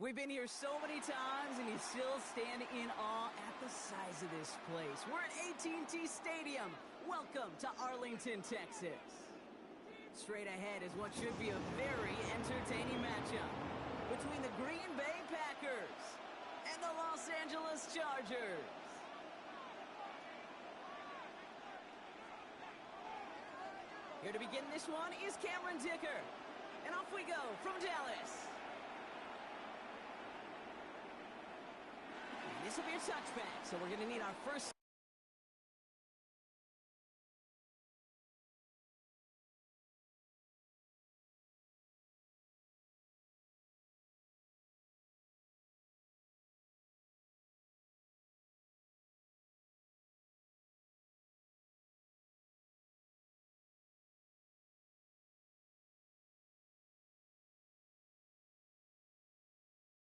We've been here so many times, and you still stand in awe at the size of this place. We're at AT&T Stadium. Welcome to Arlington, Texas. Straight ahead is what should be a very entertaining matchup between the Green Bay Packers and the Los Angeles Chargers. Here to begin this one is Cameron Dicker. And off we go from Dallas. This will be a touchback, so we're going to need our first.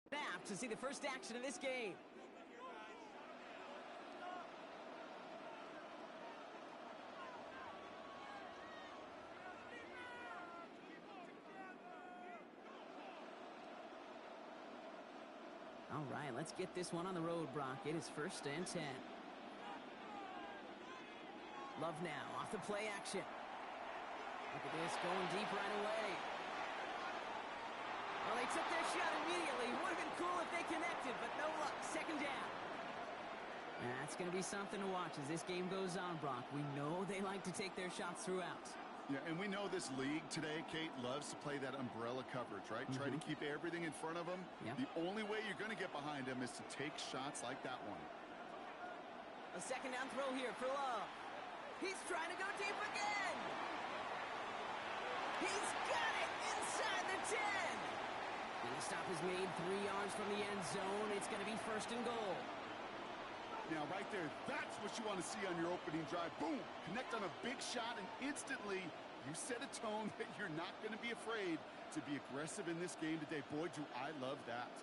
Snap to see the first action of this game. All right, let's get this one on the road, Brock. It is 1st and 10. Love now, off the play action. Look at this, going deep right away. Well, they took their shot immediately. Would have been cool if they connected, but no luck. 2nd down. That's going to be something to watch as this game goes on, Brock. We know they like to take their shots throughout. Yeah, and we know this league today, Kate, loves to play that umbrella coverage, right? Try to keep everything in front of them. The only way you're going to get behind them is to take shots like that one. A 2nd down throw here for Love. He's trying to go deep again. He's got it inside the 10. And the stop is made 3 yards from the end zone. It's going to be 1st and goal. Now, right there, that's what you want to see on your opening drive. Boom! Connect on a big shot, and instantly you set a tone that you're not going to be afraid to be aggressive in this game today. Boy, do I love that.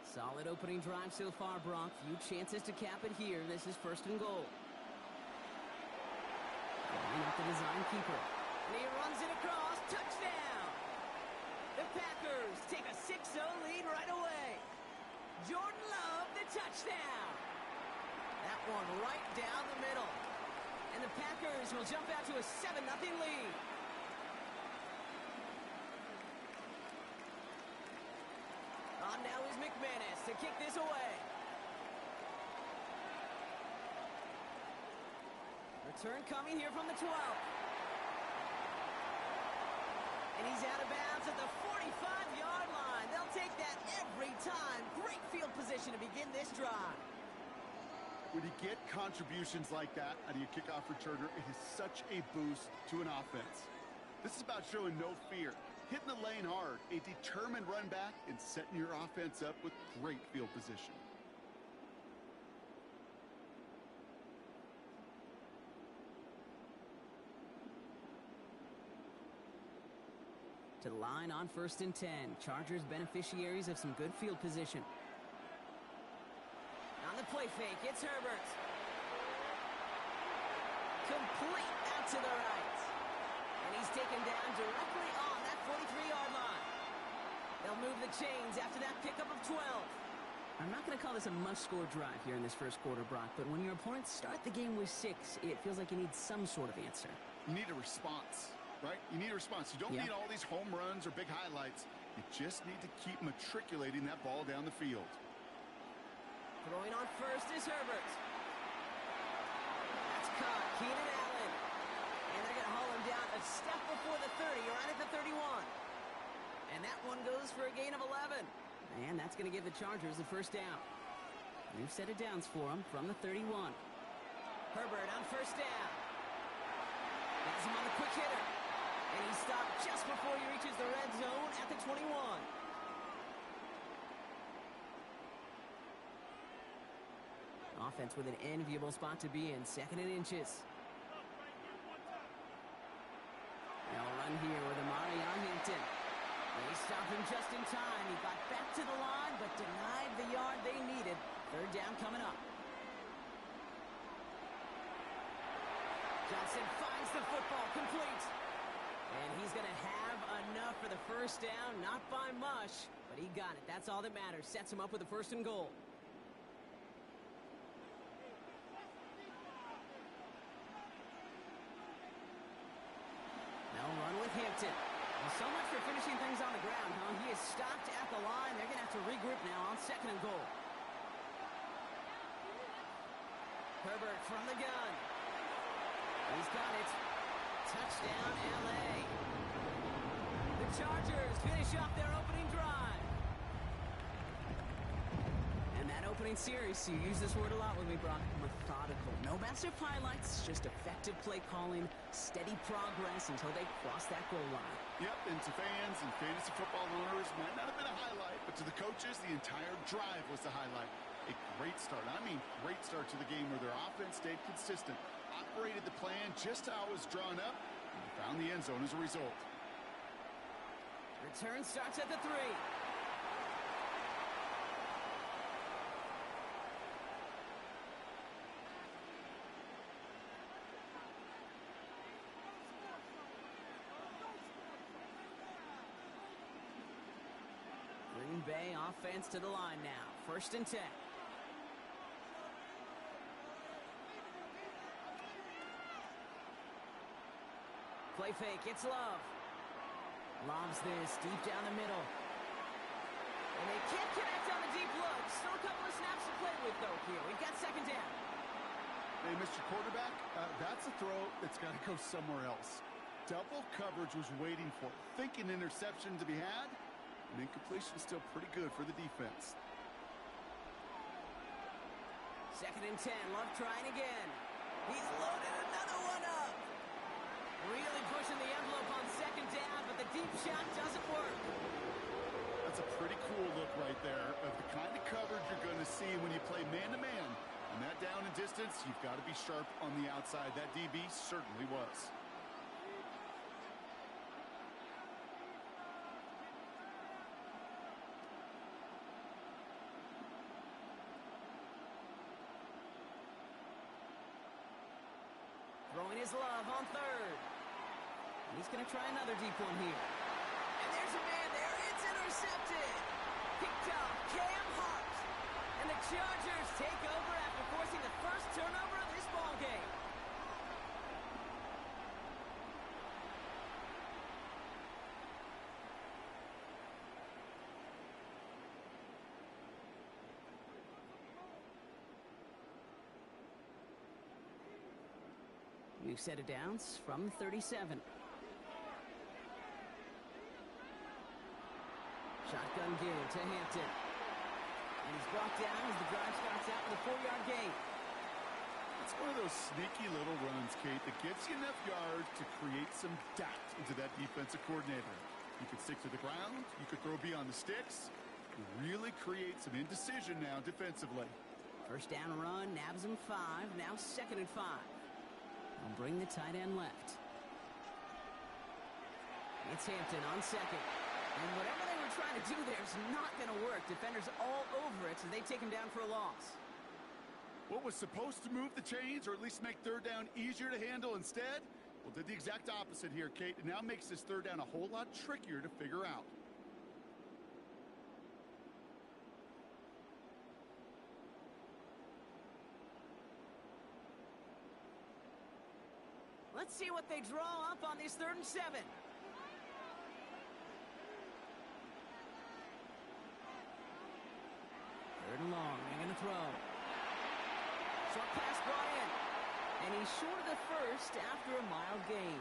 Solid opening drive so far, Brock. Few chances to cap it here. This is 1st and goal. Line up the design keeper. And he runs it across. Touchdown! The Packers take a 6-0 lead right away. Jordan Love, the touchdown. That one right down the middle. And the Packers will jump out to a 7-0 lead. On now is McManus to kick this away. Return coming here from the 12. And he's out of bounds at the 45-yard line. They'll take that every time. Great field position to begin this drive. When you get contributions like that out of your kickoff returner, it is such a boost to an offense. This is about showing no fear, hitting the lane hard, a determined run back, and setting your offense up with great field position. To the line on 1st and 10. Chargers beneficiaries of some good field position. On the play fake, it's Herbert. Complete out to the right. And he's taken down directly on that 43-yard line. They'll move the chains after that pickup of 12. I'm not going to call this a must-score drive here in this 1st quarter, Brock, but when your opponents start the game with 6, it feels like you need some sort of answer. You need a response. Right? You need a response. You don't need all these home runs or big highlights. You just need to keep matriculating that ball down the field. Throwing on 1st is Herbert. That's caught. Keenan Allen. And they're going to haul him down a step before the 30, right at the 31. And that one goes for a gain of 11. And that's going to give the Chargers the 1st down. New set of downs for them from the 31. Herbert on 1st down. Has him on the quick hitter. And he stopped just before he reaches the red zone at the 21. offense with an enviable spot to be in, 2nd and inches. They'll run here with Amari on Hampton. They stopped him just in time. He got back to the line, but denied the yard they needed. 3rd down coming up. Johnson finds the football, complete. And he's going to have enough for the 1st down, not by much, but he got it. That's all that matters. Sets him up with a 1st and goal. They'll run with Hampton. Well, so much for finishing things on the ground, huh? He is stopped at the line. They're going to have to regroup now on 2nd and goal. Herbert from the gun. He's got it. Touchdown, L.A. The Chargers finish off their opening drive. And that opening series, you use this word a lot with me, Brock, methodical. No massive highlights, just effective play calling, steady progress until they cross that goal line. Yep, and to fans and fantasy football owners, might not have been a highlight, but to the coaches, the entire drive was the highlight. A great start. I mean, great start to the game where their offense stayed consistent, operated the plan just how it was drawn up, and found the end zone as a result. Return starts at the 3. Green Bay offense to the line now. 1st and 10. Play fake, it's Love. Lobs this deep down the middle. And they can't connect on the deep look. Still a couple of snaps to play with, though, here. We've got 2nd down. Hey, Mr. Quarterback, that's a throw that's got to go somewhere else. Double coverage was waiting for it. Thinking interception to be had. And incompletion is still pretty good for the defense. 2nd and 10. Love trying again. He's loaded another one up. Really pushing the envelope on 2nd down, but the deep shot doesn't work. That's a pretty cool look right there of the kind of coverage you're going to see when you play man-to-man. And that down and distance, you've got to be sharp on the outside. That DB certainly was. Throwing his Love on 3rd. He's going to try another deep one here. And there's a man there. It's intercepted. Picked up Cam Hart. And the Chargers take over after forcing the 1st turnover of this ball game. New set of downs from 37. Shotgun give to Hampton. And he's brought down as the drive starts out with a 4-yard gain. It's one of those sneaky little runs, Kate, that gets you enough yards to create some doubt into that defensive coordinator. You could stick to the ground. You could throw beyond the sticks. You really create some indecision now defensively. 1st down run, nabs him 5. Now 2nd and 5. They'll bring the tight end left. It's Hampton on 2nd. And whatever they were trying to do there is not going to work. Defenders all over it, so they take him down for a loss. What was supposed to move the chains, or at least make 3rd down easier to handle instead, well, did the exact opposite here, Kate. It now makes this 3rd down a whole lot trickier to figure out. Let's see what they draw up on this 3rd and 7. 3rd and long. They're going to throw. Short pass brought in. And he's short of the 1st after a mild gain.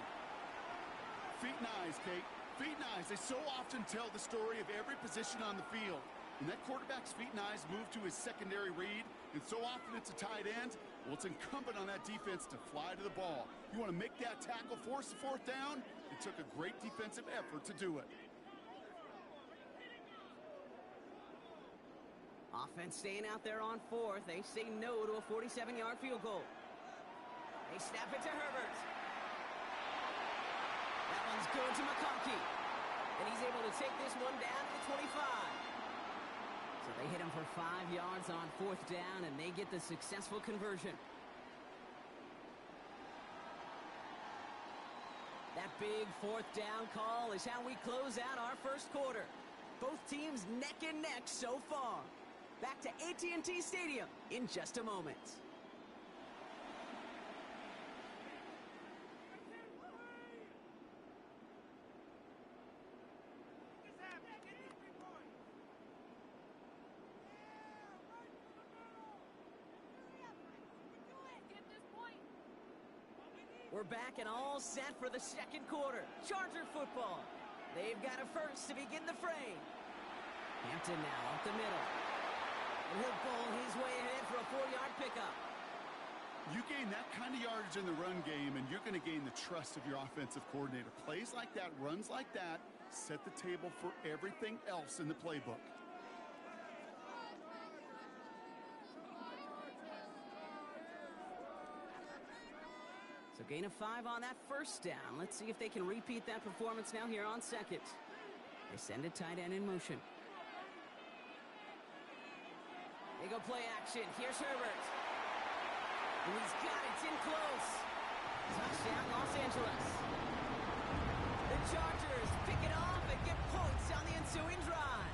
Feet and eyes, Kate. Feet and eyes. They so often tell the story of every position on the field. When that quarterback's feet and eyes move to his secondary read, and so often it's a tight end, well, it's incumbent on that defense to fly to the ball. You want to make that tackle, force the 4th down? It took a great defensive effort to do it. Offense staying out there on fourth. They say no to a 47-yard field goal. They snap it to Herbert. That one's going to McConkey. And he's able to take this one down to the 25. So they hit him for 5 yards on fourth down, and they get the successful conversion. That big fourth down call is how we close out our first quarter. Both teams neck and neck so far. Back to AT&T Stadium in just a moment. We're back and all set for the second quarter. Charger football. They've got a first to begin the fray. Hampton now up the middle. And he'll bowl his way ahead for a 4-yard pickup. You gain that kind of yardage in the run game, and you're going to gain the trust of your offensive coordinator. Plays like that, runs like that, set the table for everything else in the playbook. So gain of 5 on that first down. Let's see if they can repeat that performance now here on second. They send a tight end in motion. They go play action. Here's Herbert. And he's got it. It's in close. Touchdown, Los Angeles. The Chargers pick it off and get points on the ensuing drive.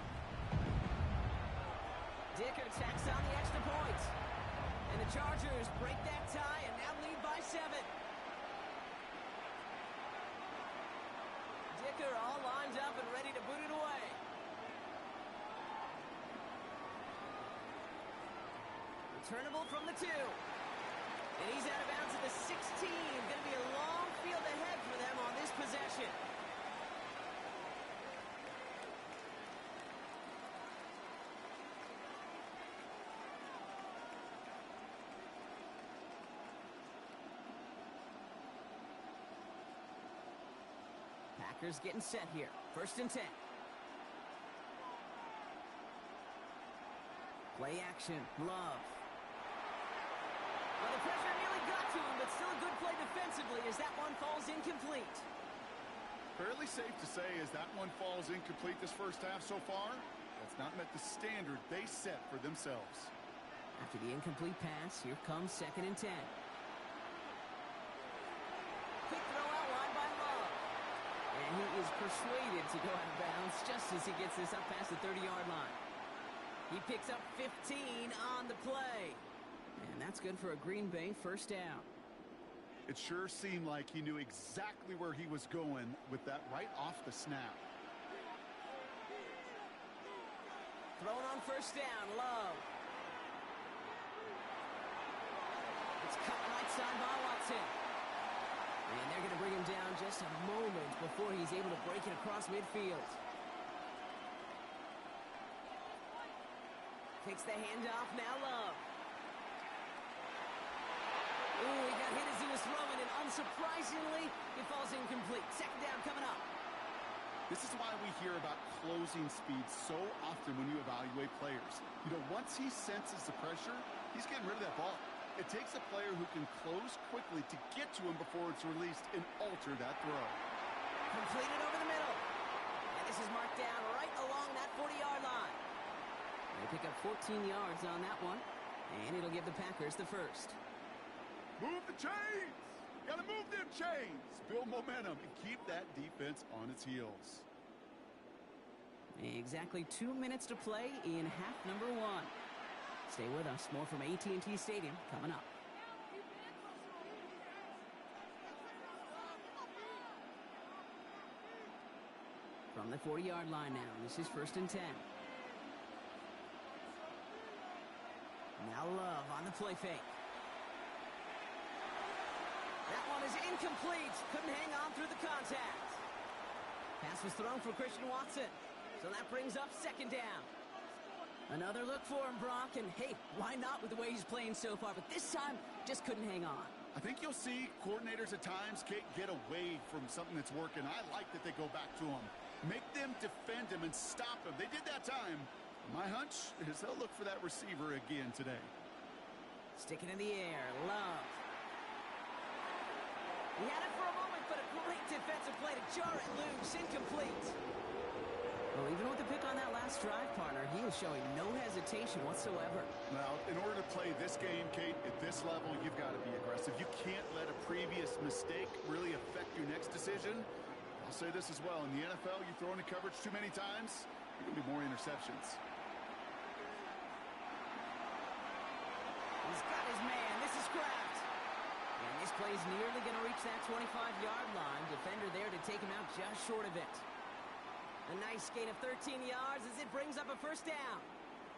Dicker tacks on the extra point. And the Chargers break that tie and now lead by 7. Dicker all lined up and ready to boot it away. Returnable from the 2. And he's out of bounds at the 16. Going to be a long field ahead for them on this possession. Packers getting set here. 1st and 10. Play action. Love. Well, the pressure nearly got to him, but still a good play defensively as that one falls incomplete. Fairly safe to say as that one falls incomplete this first half so far, that's not met the standard they set for themselves. After the incomplete pass, here comes 2nd and 10. Quick throw out wide by Love. And he is persuaded to go out of bounds just as he gets this up past the 30-yard line. He picks up 15 on the play. And that's good for a Green Bay first down. It sure seemed like he knew exactly where he was going with that right off the snap. Thrown on 1st down, Love. It's cut right side by Watson. And they're going to bring him down just a moment before he's able to break it across midfield. Takes the handoff, now Love. Ooh, he got hit as he was throwing, and unsurprisingly, it falls incomplete. 2nd down coming up. This is why we hear about closing speed so often when you evaluate players. You know, once he senses the pressure, he's getting rid of that ball. It takes a player who can close quickly to get to him before it's released and alter that throw. Completed over the middle. And this is marked down right along that 40-yard line. They pick up 14 yards on that one, and it'll give the Packers the first. Move the chains! Gotta move them chains! Build momentum and keep that defense on its heels. Exactly 2 minutes to play in half number 1. Stay with us. More from AT&T Stadium coming up. From the 40-yard line now. This is 1st and 10. Now Love on the play fake. That one is incomplete. Couldn't hang on through the contact. Pass was thrown for Christian Watson. So that brings up 2nd down. Another look for him, Brock. And hey, why not with the way he's playing so far? But this time, just couldn't hang on. I think you'll see coordinators at times can't get away from something that's working. I like that they go back to him. Make them defend him and stop him. They did that time. My hunch is he'll look for that receiver again today. Stick it in the air. Love. He had it for a moment, but a great defensive play to jar it loose. Incomplete. Well, even with the pick on that last drive, partner, he is showing no hesitation whatsoever. Now, in order to play this game, Kate, at this level, you've got to be aggressive. You can't let a previous mistake really affect your next decision. I'll say this as well. In the NFL, you throw into coverage too many times, you're going to be more interceptions. He's got his man. This is Kraft. And this play's nearly going to reach that 25-yard line. Defender there to take him out just short of it. A nice gain of 13 yards as it brings up a first down.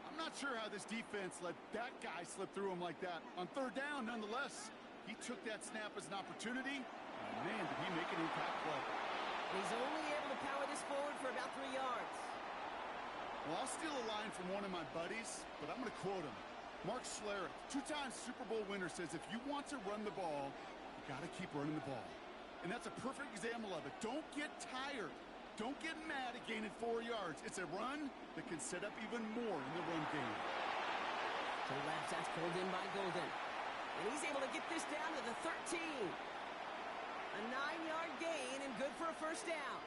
I'm not sure how this defense let that guy slip through him like that. On third down, nonetheless, he took that snap as an opportunity. And man, did he make an impact play. He's only able to power this forward for about 3 yards. Well, I'll steal a line from one of my buddies, but I'm going to quote him. Mark Schlereth, 2-time Super Bowl winner, says if you want to run the ball, you got to keep running the ball. And that's a perfect example of it. Don't get tired. Don't get mad at gaining 4 yards. It's a run that can set up even more in the run game. To the left, that's pulled in by Golden. And he's able to get this down to the 13. A 9-yard gain and good for a first down.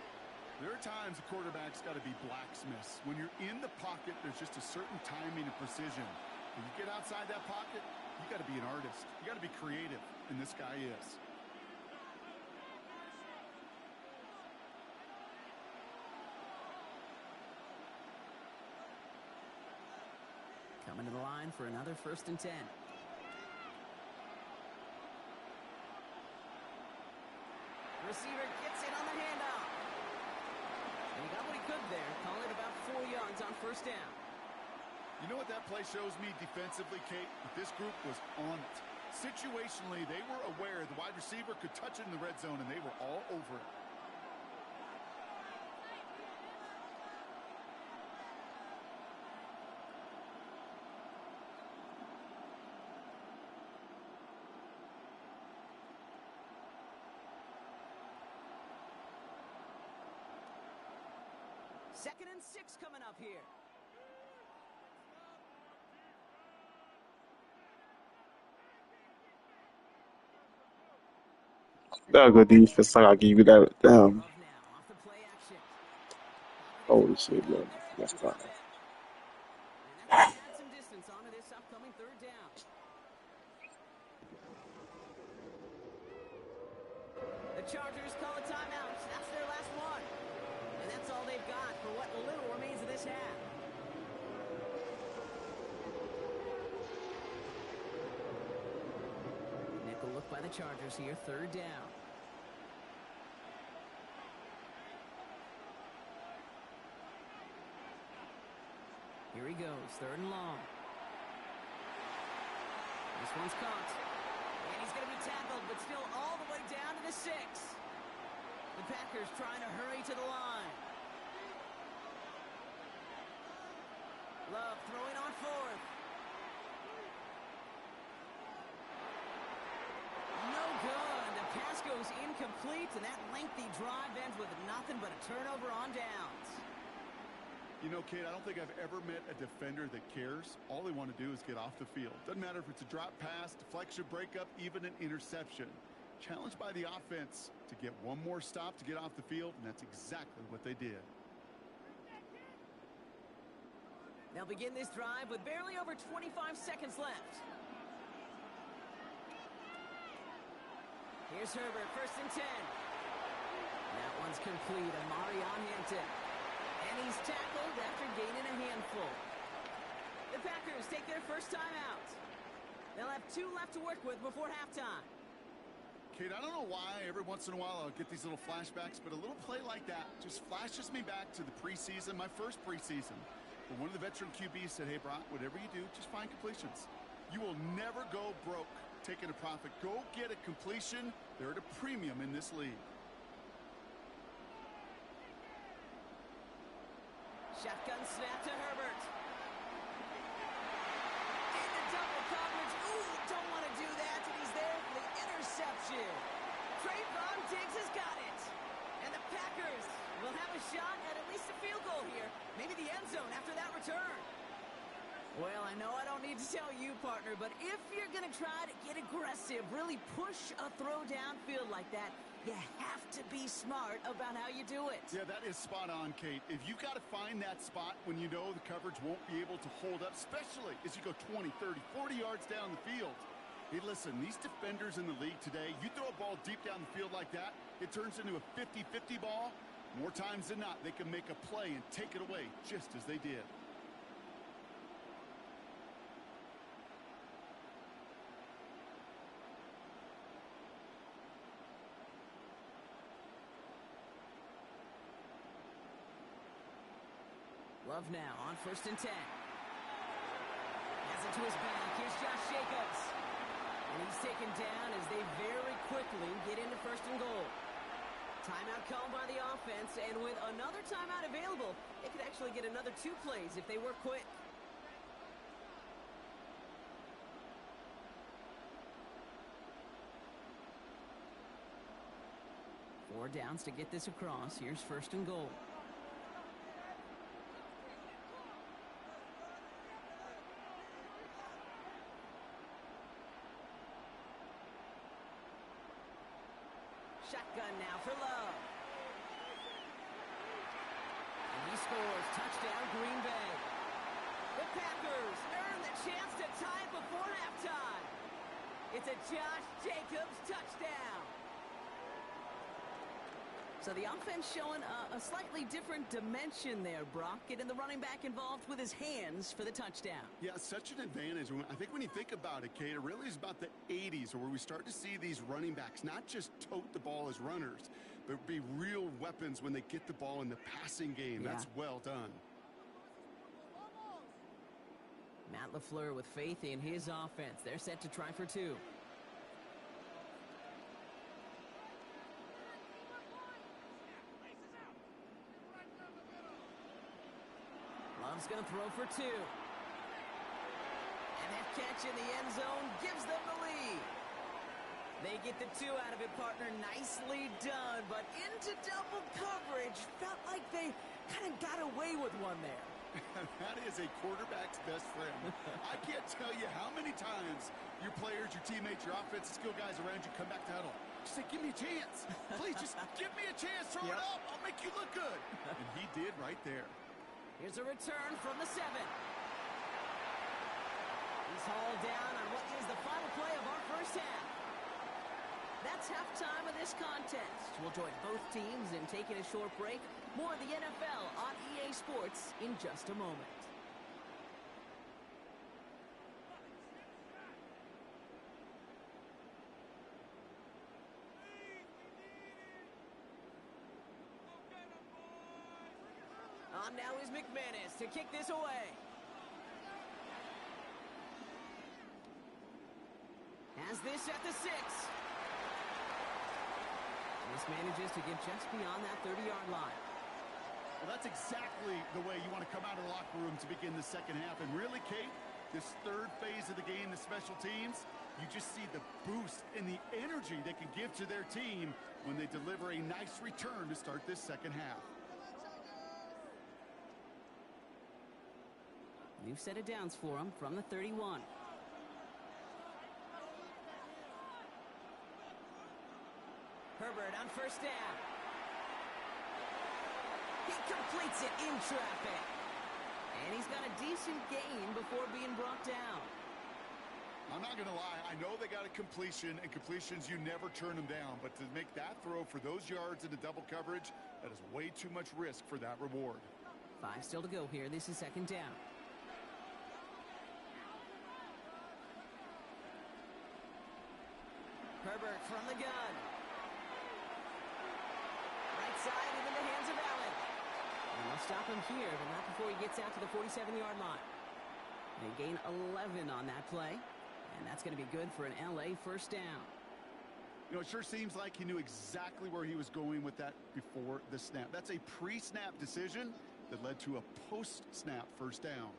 There are times a quarterback's got to be blacksmiths. When you're in the pocket, there's just a certain timing and precision. When you get outside that pocket, you got to be an artist. You got to be creative, and this guy is. Coming to the line for another 1st and 10. Receiver gets it on the handoff. And he got what he could there. Call it about 4 yards on first down. You know what that play shows me defensively, Kate? That this group was on it. Situationally, they were aware the wide receiver could touch it in the red zone, and they were all over it. Second and 6 coming up here. That good defense. I gotta give you that. Damn. Love now off the play action. Holy shit, man. That's fine. And that's going to add some distance onto this upcoming 3rd down. The Chargers call a timeout. That's their last one. And that's all they've got for what little remains of this half. Nickel look by the Chargers here. 3rd down. Here he goes. 3rd and long. This one's caught. And he's going to be tackled, but still all the way down to the 6. The Packers trying to hurry to the line. Love throwing on 4th. No good. The pass goes incomplete, and that lengthy drive ends with nothing but a turnover on downs. You know, Kate, I don't think I've ever met a defender that cares. All they want to do is get off the field. Doesn't matter if it's a drop pass, deflection, breakup, even an interception. Challenged by the offense to get one more stop to get off the field, and that's exactly what they did. They'll begin this drive with barely over 25 seconds left. Here's Herbert, 1st and 10. That one's complete. Amari on Hampton. And he's tackled after gaining a handful. The Packers take their first time out. They'll have 2 left to work with before halftime. Kate, I don't know why every once in a while I'll get these little flashbacks, but a little play like that just flashes me back to the preseason, my first preseason. But one of the veteran QBs said, hey, Brock, whatever you do, just find completions. You will never go broke taking a profit. Go get a completion. They're at a premium in this league. Shotgun snap to Herbert. Into double coverage. Ooh, don't want to do that. And he's there for the interception. Trayvon Diggs has got it. And the Packers will have a shot at least a field goal here. Maybe the end zone after that return. tell you, partner, but if you're going to try to get aggressive, really push a throw downfield like that, you have to be smart about how you do it. Yeah, that is spot on, Kate. If you've got to find that spot when you know the coverage won't be able to hold up, especially as you go 20, 30, 40 yards down the field. Hey, listen, these defenders in the league today, you throw a ball deep down the field like that, it turns into a 50-50 ball. More times than not, they can make a play and take it away just as they did. Love now on 1st and 10. Has it to his back. Here's Josh Jacobs. And he's taken down as they very quickly get into 1st and goal. Timeout called by the offense, and with another timeout available, they could actually get another 2 plays if they were quick. Four downs to get this across. Here's 1st and goal. Shotgun now for Love. And he scores. Touchdown, Green Bay. The Packers earn the chance to tie it before halftime. It's a Josh Jacobs touchdown. So the offense showing a slightly different dimension there, Brock. Getting the running back involved with his hands for the touchdown. Yeah, such an advantage. I think when you think about it, Kate, it really is about the 80s where we start to see these running backs not just tote the ball as runners, but be real weapons when they get the ball in the passing game. Yeah. That's well done. Matt LaFleur with faith in his offense. They're set to try for 2. Love's going to throw for 2. And that catch in the end zone gives them the lead. They get the 2 out of it, partner. Nicely done, but into double coverage. Felt like they kind of got away with one there. That is a quarterback's best friend. I can't tell you how many times your players, your teammates, your offensive skill guys around you come back to huddle. Just say, give me a chance. Please, just give me a chance. Throw it up. I'll make you look good. And he did right there. Here's a return from the 7. He's hauled down on what is the final play of our first half. That's halftime of this contest. We'll join both teams in taking a short break. More of the NFL on EA Sports in just a moment. On now is McManus to kick this away. Has this at the 6. This manages to get just beyond that 30-yard line. Well, that's exactly the way you want to come out of the locker room to begin the second half. And really, Kate, this third phase of the game, the special teams, you just see the boost and the energy they can give to their team when they deliver a nice return to start this second half. New set of downs for him from the 31. Herbert on first down. He completes it in traffic. And he's got a decent gain before being brought down. I'm not going to lie. I know they got a completion, and completions, you never turn them down. But to make that throw for those yards into double coverage, that is way too much risk for that reward. 5 still to go here. This is second down. Herbert from the gun. Right side into the hands of Allen. And they'll stop him here, but not before he gets out to the 47-yard line. They gain 11 on that play, and that's going to be good for an LA first down. You know, it sure seems like he knew exactly where he was going with that before the snap. That's a pre-snap decision that led to a post-snap first down.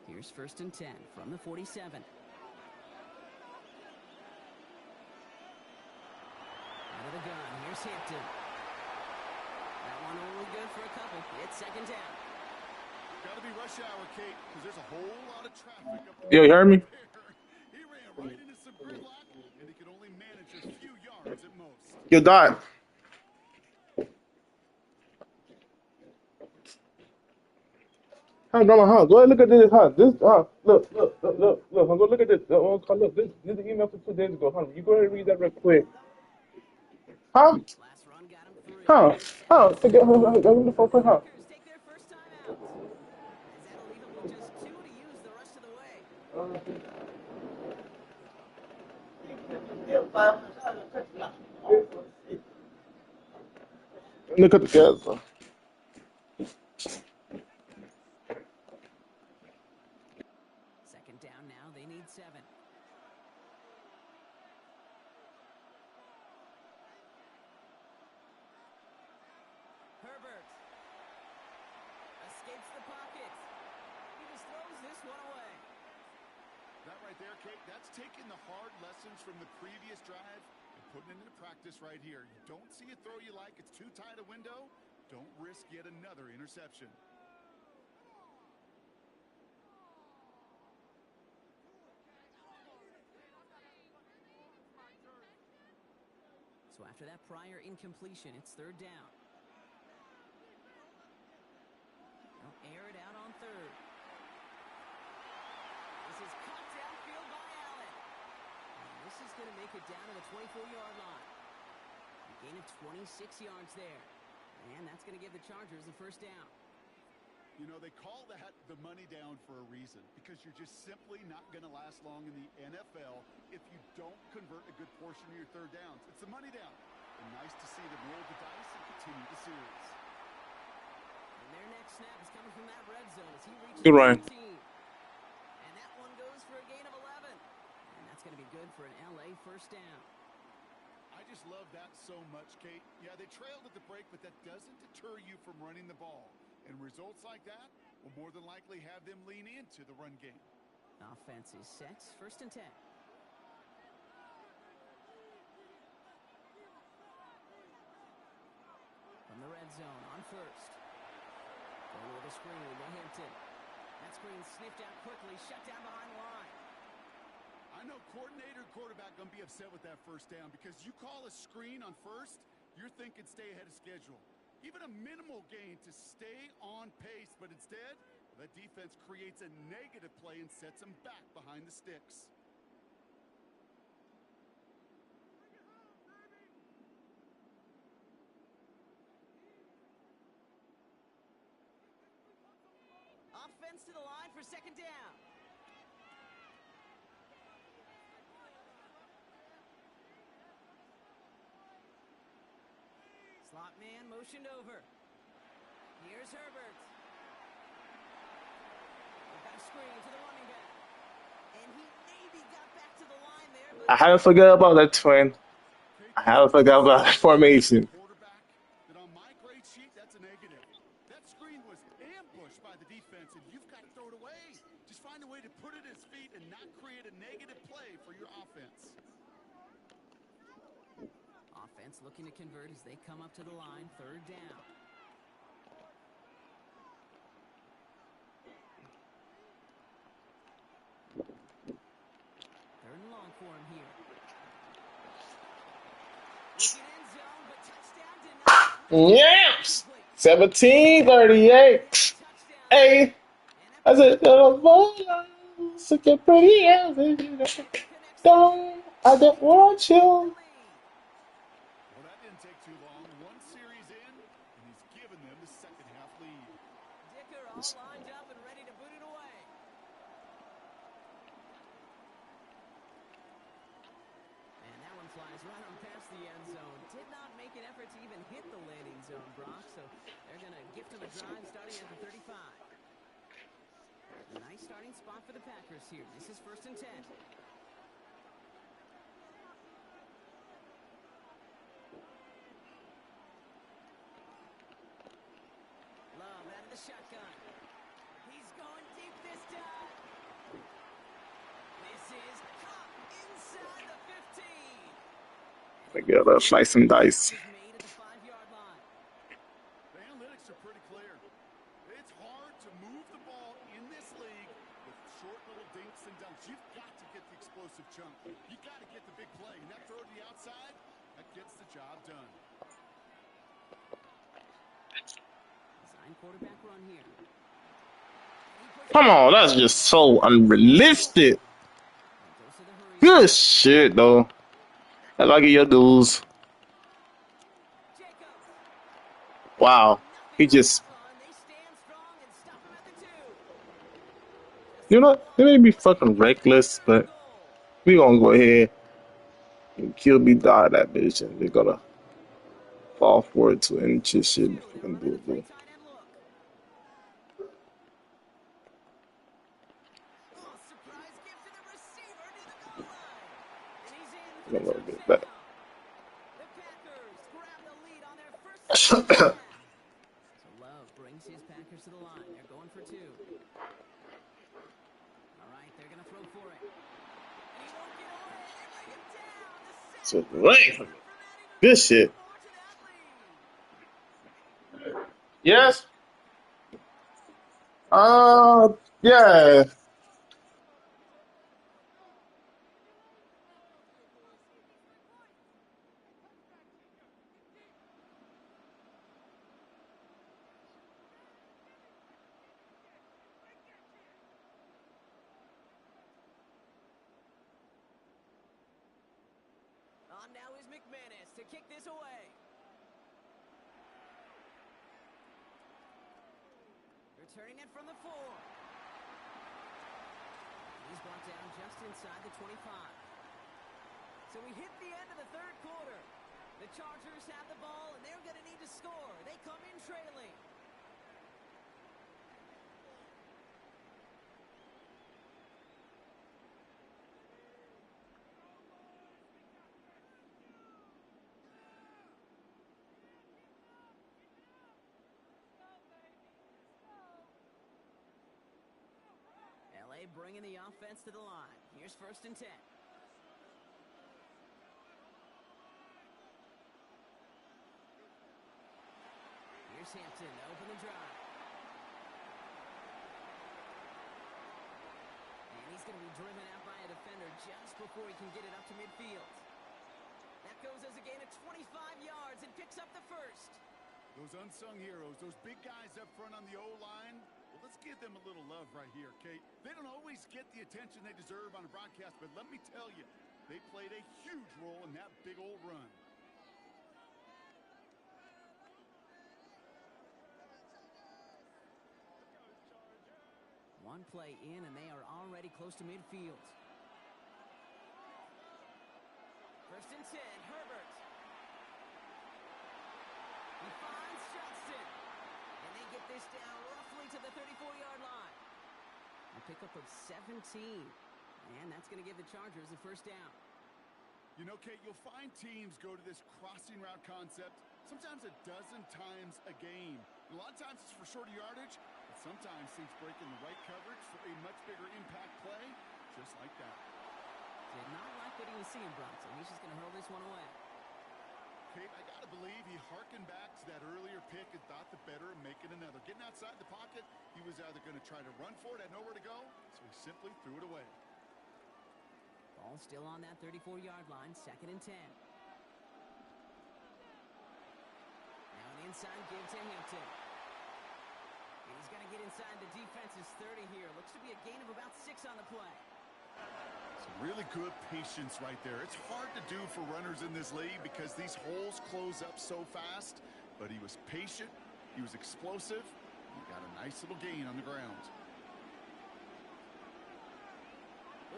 Here's 1st and 10 from the 47. Out of the gun, here's Hampton. That one only good for a couple. It's second down. Got Gotta be rush hour, Kate, because there's a whole lot of traffic up Yo, you heard me? there. He ran right into some gridlock, and he could only manage a few yards at most. Yo, Dot. Huh, Grandma, huh? Go ahead, look at this, huh? This, look. Huh, go look at this. Look, this is the email from 2 days ago, huh? You go ahead and read that real quick. Huh? Last run got him 3. Forget, go on the phone, huh? Packers take their first time out. As that'll leave him with just 2 to use the rest of the way. Look at the guys. Second down now, they need 7. Herbert escapes the pocket. He just throws this one away. That right there, Kate, that's taking the hard lessons from the previous drive and putting it into practice right here. You don't see a throw you like, it's too tight a window, don't risk yet another interception. So after that prior incompletion, it's third down. They'll air it out on third. This is caught downfield by Allen. And this is going to make it down to the 24-yard line. A gain of 26 yards there. And that's going to give the Chargers the first down. You know, they call that the money down for a reason, because you're just simply not going to last long in the NFL if you don't convert a good portion of your third downs. It's the money down. And nice to see them roll the dice and continue the series. And their next snap is coming from that red zone as he reaches Good Ryan. 13. And that one goes for a gain of 11. And that's going to be good for an LA first down. I just love that so much, Kate. Yeah, they trailed at the break, but that doesn't deter you from running the ball. And results like that will more than likely have them lean into the run game. Offense is set. First and 10. From the red zone on first. Going with a screen to Hampton. That screen sniffed out quickly, shut down behind the line. I know coordinator and quarterback going to be upset with that first down, because you call a screen on first, you're thinking stay ahead of schedule. Even a minimal gain to stay on pace, but instead, that defense creates a negative play and sets them back behind the sticks. Offense to the line for second down. Slot man motioned over. Here's Herbert. They've got a screen to the running back. And he maybe got back to the line there, but I haven't forgot about that twin. I haven't forgot about that formation. Quarterback, that on my grade sheet, that's a negative. That screen was ambushed by the defense, and you've got to throw it away. Just find a way to put it at his feet and not create a negative play for your offense. offense looking to convert as they come up to the line, third down. Third and long for him here. Looking end zone, but touchdown denied. Yes! 17-38. Hey, I said, little boy, look at pretty as don't I don't want you. Well, that didn't take too long. One series in, and he's given them the second half lead. Dicker all lined up and ready to boot it away. And that one flies right on past the end zone. Did not make an effort to even hit the landing zone, Brock. So they're going to gift him a drive starting at the 35. A nice starting spot for the Packers here. This is 1st and 10. Love out of the shotgun. He's going deep this time. This is caught inside the 15. I gotta slice some dice. Made at the 5-yard line. The analytics are pretty clear. It's hard to move the ball get the big play. And that throw to the outside, that gets the job done. Design quarterback run here. Come on, that's just so unrealistic. Good shit, though. I like your dudes. Wow, he just. You know, they may be fucking reckless, but we gonna go ahead and kill me, die that bitch, and we're gonna fall forward to any shit fucking do. A little bit better. The Packers grab the lead on their first down. So Love brings his Packers to the line. They're going for two. All right, they're going to throw for it. He won't get away. They bring him down. So great. Good shit. Yes. Yeah. On now is McManus to kick this away. Returning it from the 4. He's brought down just inside the 25. So we hit the end of the third quarter. The Chargers have the ball, and they're going to need to score. They come in trailing. LA bringing the offense to the line. Here's 1st and 10. Here's Hampton to open the drive. And he's going to be driven out by a defender just before he can get it up to midfield. That goes as a gain of 25 yards and picks up the first. Those unsung heroes, those big guys up front on the O-line, well, let's give them a little love right here, Kate. They don't always get the attention they deserve on a broadcast, but let me tell you, they played a huge role in that big old run. One play in, and they are already close to midfield. 1st and 10, Herbert. He finds Johnston. And they get this down roughly to the 34-yard line. A pickup of 17. And that's going to give the Chargers the first down. You know, Kate, you'll find teams go to this crossing route concept sometimes a dozen times a game. And a lot of times it's for shorter yardage, but sometimes teams break in the right coverage for a much bigger impact play, just like that. Did not like what he was seeing, Bronson. He's just going to hurl this one away. Kate, I got to believe he hearkened back to that earlier pick and thought the better of making another. Getting outside the pocket, he was either going to try to run for it, had nowhere to go, so he simply threw it away. Ball still on that 34-yard line, 2nd and 10. Now an inside give to Hampton. And he's going to get inside the defense's 30 here. Looks to be a gain of about 6 on the play. Some really good patience right there. It's hard to do for runners in this league because these holes close up so fast. But he was patient. He was explosive. He got a nice little gain on the ground.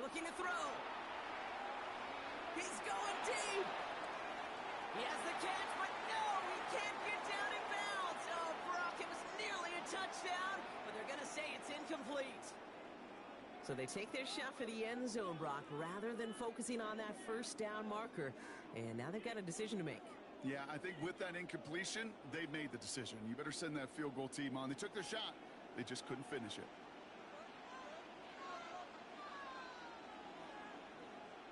Looking to throw. He's going deep. He has the catch, but no, he can't get down in bounds. Oh, Brock, it was nearly a touchdown, but they're going to say it's incomplete. So they take their shot for the end zone, Brock, rather than focusing on that first down marker. And now they've got a decision to make. Yeah, I think with that incompletion, they made the decision. You better send that field goal team on. They took their shot. They just couldn't finish it.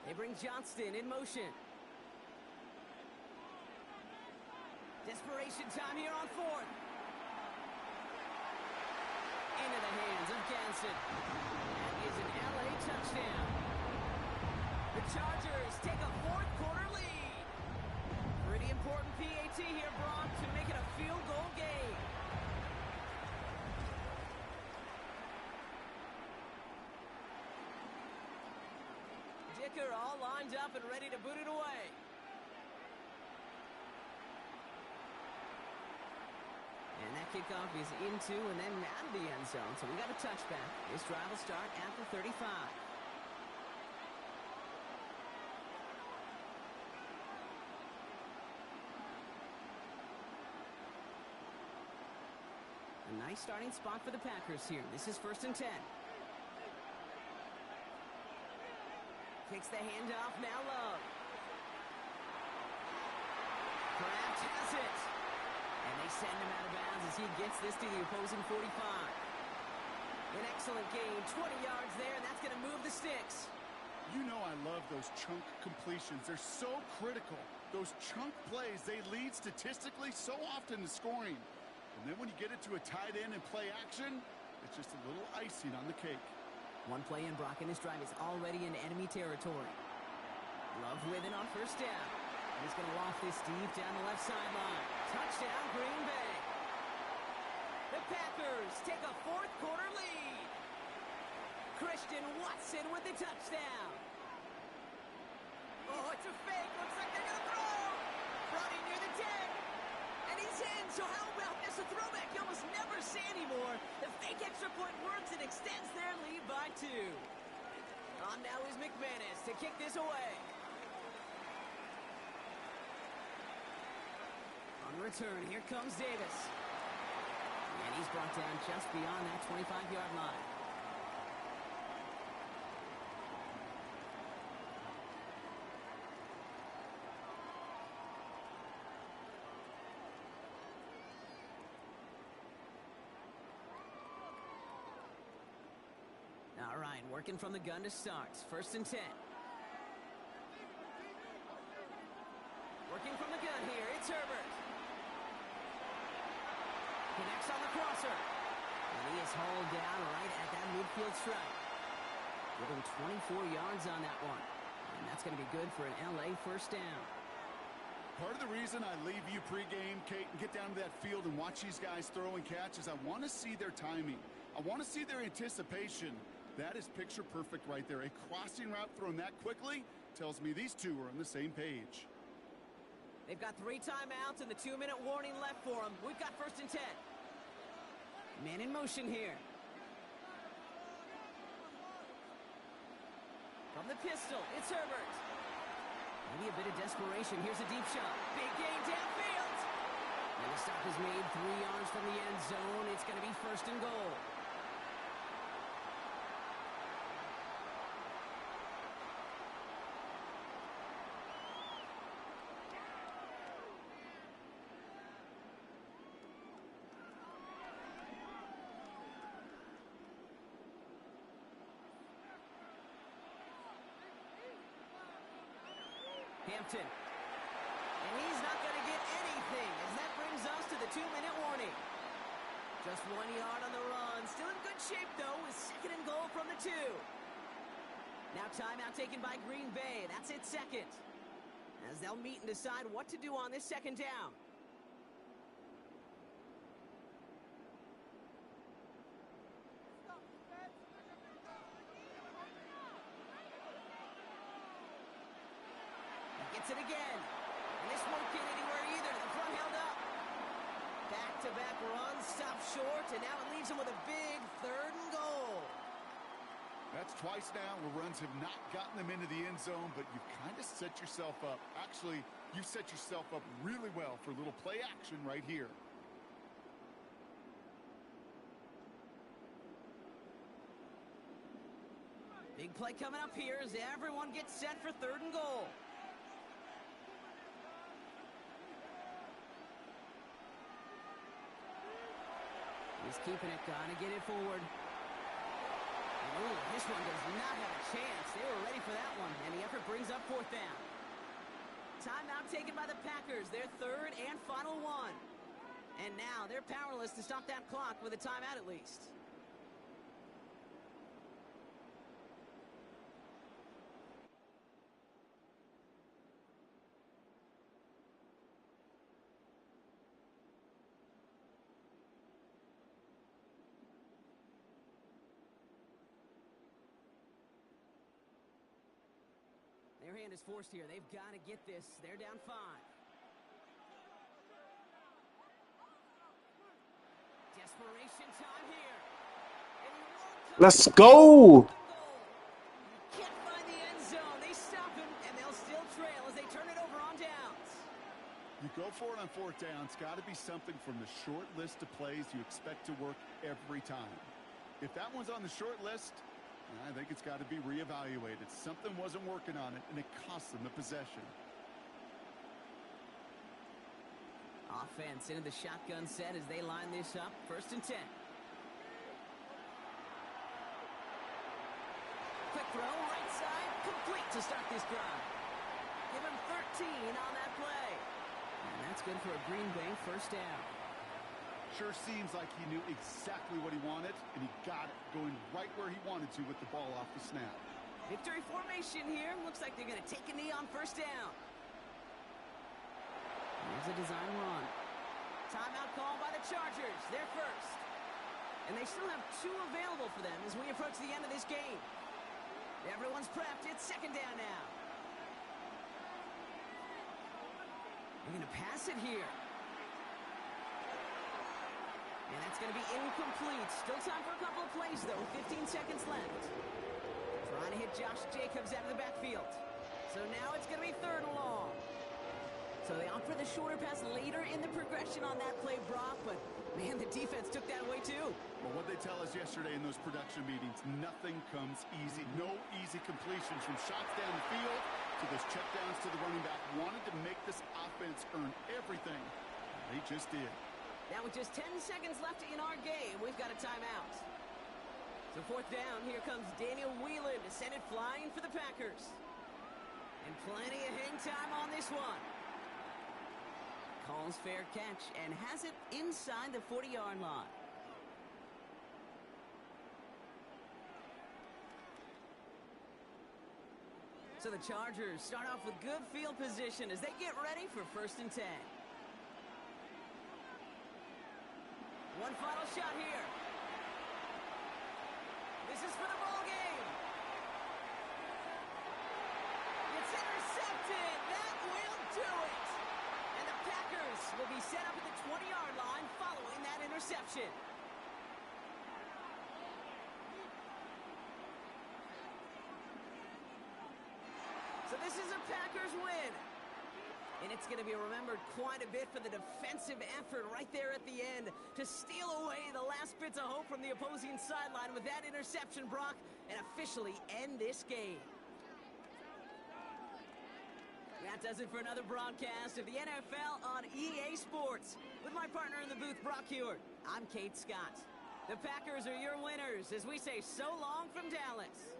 They bring Johnston in motion. Desperation time here on 4th. Into the hands of Ganson. That is an LA touchdown. The Chargers take kicker all lined up and ready to boot it away. And that kickoff is into and then out of the end zone. So we got a touchback. This drive will start at the 35. A nice starting spot for the Packers here. This is 1st and 10. Kicks the handoff, now Love. Kraft has it. And they send him out of bounds as he gets this to the opposing 45. An excellent gain, 20 yards there, and that's going to move the sticks. You know I love those chunk completions. They're so critical. Those chunk plays, they lead statistically so often to scoring. And then when you get it to a tight end and play action, it's just a little icing on the cake. One play in, Brock, and this drive is already in enemy territory. Love with it on 1st down. And he's going to loft this deep down the left sideline. Touchdown, Green Bay. The Packers take a 4th quarter lead. Christian Watson with the touchdown. Oh, it's a fake. Looks like they're going to throw. Brody near the 10. And he's in, so how about this? A throwback you almost never see anymore. The fake extra point works and extends their lead by 2. On now is McManus to kick this away. On return, here comes Davis. And he's brought down just beyond that 25-yard line. All right, working from the gun to start. 1st and 10. Working from the gun here, it's Herbert. Connects on the crosser. And he is hauled down right at that midfield stripe. Give him 24 yards on that one. And that's going to be good for an LA 1st down. Part of the reason I leave you pregame, Kate, and get down to that field and watch these guys throw and catch is I want to see their timing. I want to see their anticipation. That is picture perfect right there. A crossing route thrown that quickly tells me these two are on the same page. They've got 3 timeouts and the 2-minute warning left for them. We've got 1st and 10. Man in motion here. From the pistol, it's Herbert. Maybe a bit of desperation. Here's a deep shot. Big gain downfield. And the stop is made 3 yards from the end zone. It's going to be 1st and goal. Hampton. And he's not going to get anything as that brings us to the 2-minute warning. Just 1 yard on the run. Still in good shape, though, with 2nd and goal from the 2. Now timeout taken by Green Bay. That's it 2nd. As they'll meet and decide what to do on this 2nd down. Gets it again. And this won't get anywhere either. The front held up. Back-to-back runs, stop short, and now it leaves him with a big 3rd and goal. That's twice now where runs have not gotten them into the end zone, but you've kind of set yourself up. Actually, you've set yourself up really well for a little play action right here. Big play coming up here as everyone gets set for 3rd and goal. He's keeping it, gotta get it forward. Oh, this one does not have a chance. They were ready for that one, and the effort brings up 4th down. Timeout taken by the Packers, their 3rd and final one. And now they're powerless to stop that clock with a timeout at least. Their hand is forced here. They've got to get this. They're down 5. Desperation time here. And he won't come. Let's go. Can't find the end zone. They stop him, and they'll still trail as they turn it over on downs. You go for it on 4th down. It's got to be something from the short list of plays you expect to work every time. If that one's on the short list, I think it's got to be reevaluated. Something wasn't working on it, and it cost them the possession. Offense into the shotgun set as they line this up. 1st and 10. Quick throw, right side, complete to start this drive. Give him 13 on that play. And that's good for a Green Bay 1st down. Sure seems like he knew exactly what he wanted, and he got it going right where he wanted to with the ball off the snap. Victory formation here. Looks like they're going to take a knee on 1st down. Here's a design run. Timeout call by the Chargers. They're first. And they still have 2 available for them as we approach the end of this game. Everyone's prepped. It's 2nd down now. They're going to pass it here. And that's going to be incomplete. Still time for a couple of plays, though. 15 seconds left. Trying to hit Josh Jacobs out of the backfield. So now it's going to be 3rd and long. So they opt for the shorter pass later in the progression on that play, Brock. But, man, the defense took that away, too. Well, what they tell us yesterday in those production meetings, nothing comes easy. No easy completions from shots down the field to those checkdowns to the running back. Wanted to make this offense earn everything. They just did. Now with just 10 seconds left in our game, we've got a timeout. So 4th down, here comes Daniel Whelan to send it flying for the Packers. And plenty of hang time on this one. Calls fair catch and has it inside the 40-yard line. So the Chargers start off with good field position as they get ready for 1st and 10. One final shot here. This is for the ball game. It's intercepted. That will do it. And the Packers will be set up at the 20-yard line following that interception. So this is a Packers win. And it's going to be remembered quite a bit for the defensive effort right there at the end to steal away the last bits of hope from the opposing sideline with that interception, Brock, and officially end this game. That does it for another broadcast of the NFL on EA Sports. With my partner in the booth, Brock Hewitt, I'm Kate Scott. The Packers are your winners as we say so long from Dallas.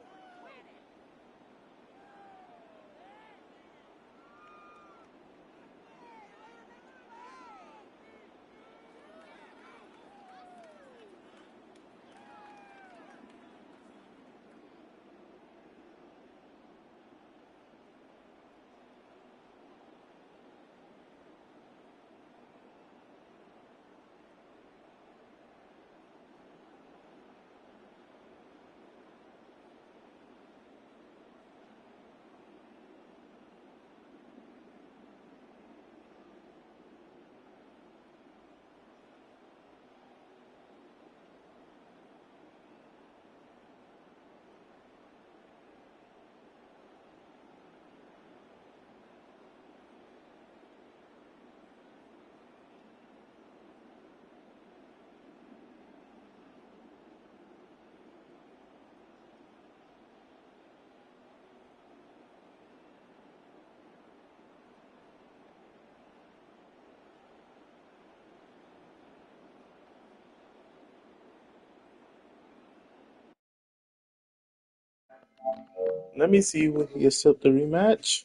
Let me see when he accept the rematch.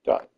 Dot.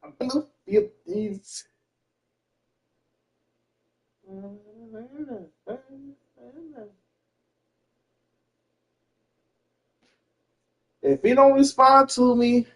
I'm gonna feel these. If he don't respond to me,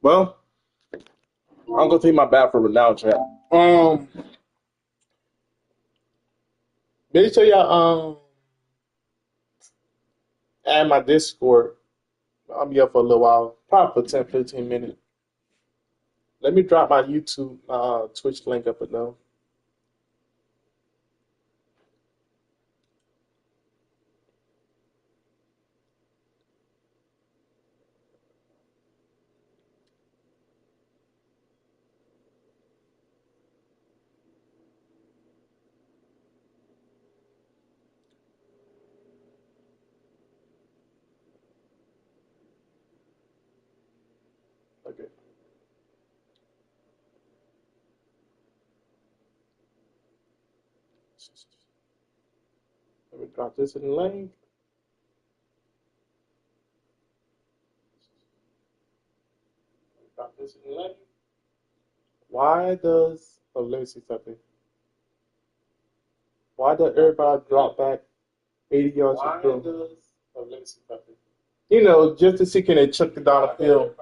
well, I'm gonna take my bathroom now, chat. Make sure y'all add my Discord. I'll be up for a little while, probably for 10, 15 minutes. Let me drop my YouTube, Twitch link up below. Okay. Let me drop this in the link. Drop this in the link. Why does let me see something. Why does everybody drop back 80 yards to throw? Let me see something. You know, just to see can they chuck it down the field.